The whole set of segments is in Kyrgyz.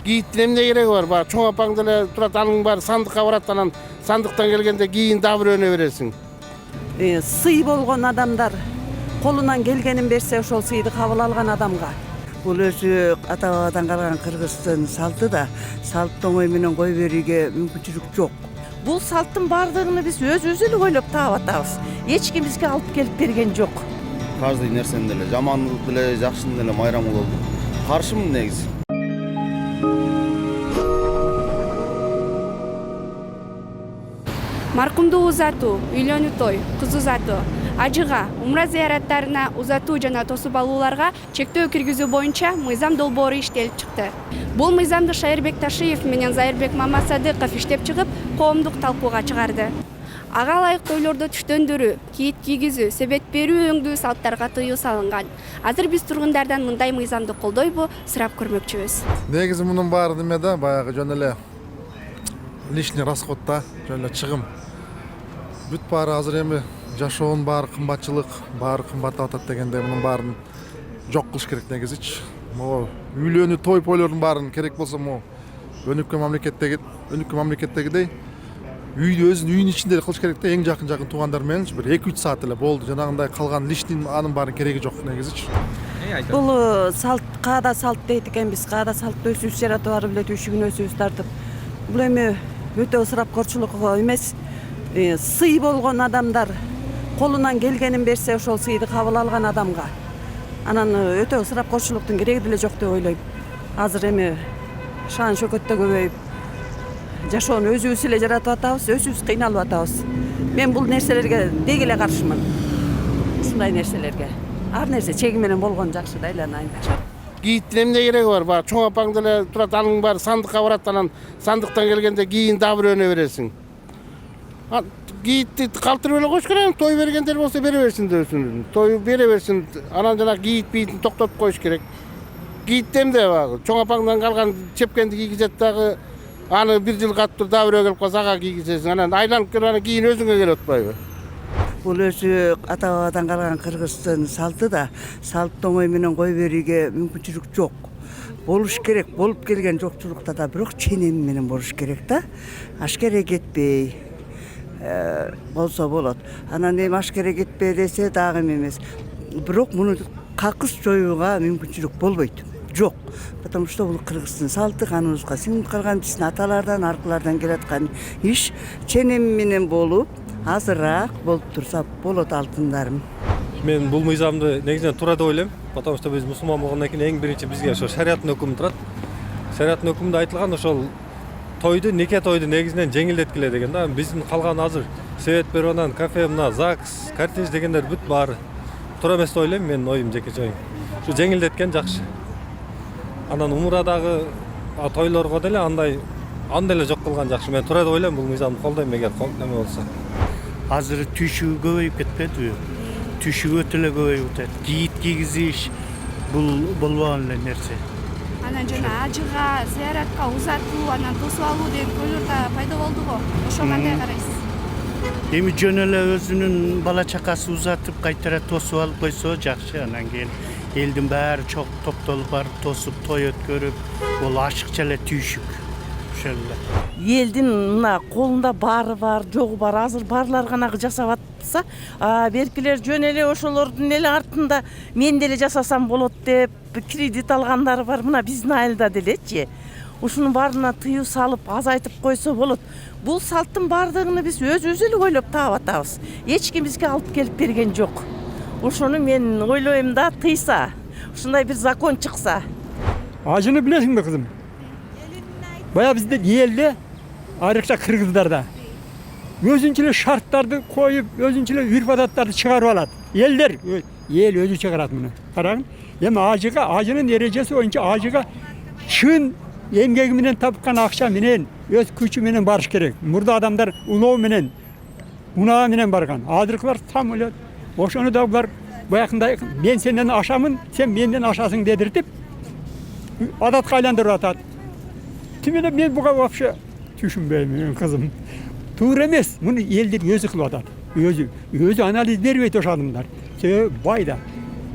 Кийиттин эмне кереги бар? Баягы чоң апаң деле турат, анын баары сандыкка барат, анан сандыктан келгенде кийин дагы бирөөнө бересиң. Сый болгон адамдар колунан келгенин берсе ошол сыйды кабыл алган адамга. Бул өзү ата бабадан калган кыргыздын салты да, салттын оңой менен кой берүүгө мүмкүнчүлүк жок. Бул салттын баардыгын биз өзүбүз эле ойлоп таап атабыз. Эч ким бизге алып келип берген жок. Каждый нерсени деле, жамандык деле, жакшыны деле майрамы болду. Каршымын негизи. Маркумду узатуу, үйлөнүү той, кыз узатуу, ажыга, умра зыяраттарына узатуу жана тосуп алууларга чектөө киргизүү боюнча мыйзам долбоору иштелип чыкты. Бул мыйзамды Шайырбек Ташиев менен Зайырбек Мамасадыков иштеп чыгып, коомдук талкууга чыгарды. Ага ылайык тойлордо түштөндүрүү, кийит кийгизүү, себет берүү өңдүү салттарга тыюу салынган. Азыр биз тургундардан мындай мыйзамды колдойбу сурап көрмөкчүбүз. Негизи мунун баары неме да, баягы жөн эле лишний расход да, жөн эле чыгым. Бүт баары азыр эми жашоонун баары кымбатчылык, баары кымбаттап атат дегенде мунун баарын жок кылыш керек негизичи. Могу үйлөнүү той-пойлордун баарын керек болсо могу өнүккөн мамлекеттегидей үйдү өзүнүн үйүнүн ичинде кылыш керек да, эң жакын туугандар менен бир 2-3 саат эле болду. Жанагындай калган лишний анын баарын кереги жок негизичи. Бул салт, каада салт дейт экенбиз. Каада салтты өзүбүз жаратып алып эле түйшүгүн өзүбүз тартып. Бул эми өтө ысырапкорчулук эмес. Сый болгон адамдар колунан келгенин берсе ошол сыйды кабыл алган адамга. Анан өтө ысырапкорчулуктун кереги деле жок деп ойлойм. Азыр эми шаан шөкөттө көбөйүп, жашоону өзүбүз эле жаратып атабыз, өзүбүз кыйналып атабыз. Мен бул нерселерге деги эле каршымын. Ушундай нерселерге. Ар нерсе чеги менен болгон жакшы да айланайын. Кийиттин эмне кереги бар? Баягы чоң апаң деле турат, анын баары сандыкка барат, анан сандыктан келгенде кийин дагы бирөөнө бересиң. Кийитти калтырып эле коюш керек. Той бергендер болсо бере берсин десин. Той бере берсин. Анан жана кийит-бийтин токтотуп коюш керек. Кийит эмне баягы? Чоң апаңдан калган чепкенди кийгизет дагы, аны бир жыл каттыр дагы бирөө келип калса ага кийгизесиң. Анан айланып келип анан кийин өзүңө келип атпайбы? Бул өзү ата бабадан калган кыргыздын салты да, салттын оңой менен кой берүүгө мүмкүнчүлүк жок. Болуш керек, болуп келген жокчулукта да бирок ченем менен болуш керек да. Ашкере кетпей болсо болот. Анан эми ашкере кетпей десе дагы эмес. Бирок муну какыс жоюуга мүмкүнчүлүк болбойт. Жок. Потому что бул кыргыздын салты, каныбызга сиңип калган, биздин аталардан, аркылардан келаткан иш ченем менен болуп, азыраак болуп турса болот алтындарым. Мен бул мыйзамды негизинен туура деп ойлойм. Потому что биз мусулман болгондон кийин эң биринчи бизге ошо шариаттын өкүмү турат. Шариаттын өкүмүндө айтылган ошол тойду, неке тойду негизинен жеңилдеткиле деген да. Биздин калган азыр себет берип анан кафе, мына ЗАГС, кортеж дегендер бүт баары туура эмес деп ойлойм. Менин оюм, жеке оюм. Ушу жеңилдеткен жакшы. Анан умурадагы тойлорго деле андай эле жок кылган жакшы. Мен туура деп ойлойм, бул мыйзамды колдойм эгер неме болсо. Азыр түйшүгү көбөйүп кетпедиби? Түйшүгү өтө эле көбөйүп атат. Кийит кийгизиш бул болбогон эле нерсе. Анан жана ажыга, зыяратка узатуу, анан тосуп алуу деген тойлор да пайда болду го. Ошого кандай карайсыз? Эми жөн эле өзүнүн бала чакасы узатып кайтара тосуп алып койсо жакшы. Анан кийин элдин баары чок топтолуп барып тосуп той өткөрүп, бул ашыкча эле түйшүк. Ошол эле. Элдин мына колунда баары бар, жогу бар. Азыр барлар гана жасап атса, беркилер жөн эле ошолордун эле артында мен деле жасасам болот деп кредит алгандары бар. Мына биздин айылда делечи. Ушунун баарына тыюу салып, азайтып койсо болот. Бул салттын баардыгын биз өзүбүз эле ойлоп таап атабыз. Эч ким бизге алып келип берген жок. Ошону мен ойлойм да, тыйса, ушундай бир закон чыкса. Ажыны билесиңби кызым? Бая бизде элде, айрыкча кыргыздарда өзүнчө эле шарттарды коюп, өзүнчө эле үрп-адаттарды чыгарып алат. Элдер, эл өзү чыгарат муну. Караңыз, эми ажынын эрежеси боюнча ажыга чын эмгеги менен тапкан акча менен, өз күчү менен барыш керек. Мурда адамдар улоо менен, унаа менен барган. Азыркылар там эле ошону да булар баягындай мен сенден ашамын, сен менден ашасың дедиртип адатка айландырып атат. Тимеле мен буга вообще түшүнбөйм, кызым. Туура эмес. Муну элдер өзү кылып атат. Өзү анализ бербейт ошо адамдар. Бай да.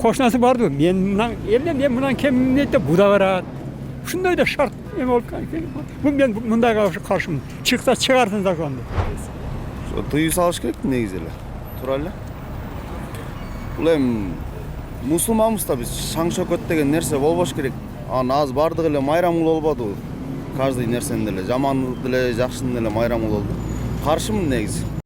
Кошунасы барды. Мен мынан кем эмне деп буда барат. ушундай да шарт эме болуп экен. Бул мен мындайга каршымын. Чыкса чыгартын законду. Тыюу салыш керек негизи эле. Туура эле. Бул эми мусулманбыз да биз, шаң шөкөт деген нерсе болбош керек. Анан азыр бардыгы эле майрамгул болбодубу? Каждый нерсенин эле, жамандык деле, жакшынын эле майрамгул болду. Каршымын негизи.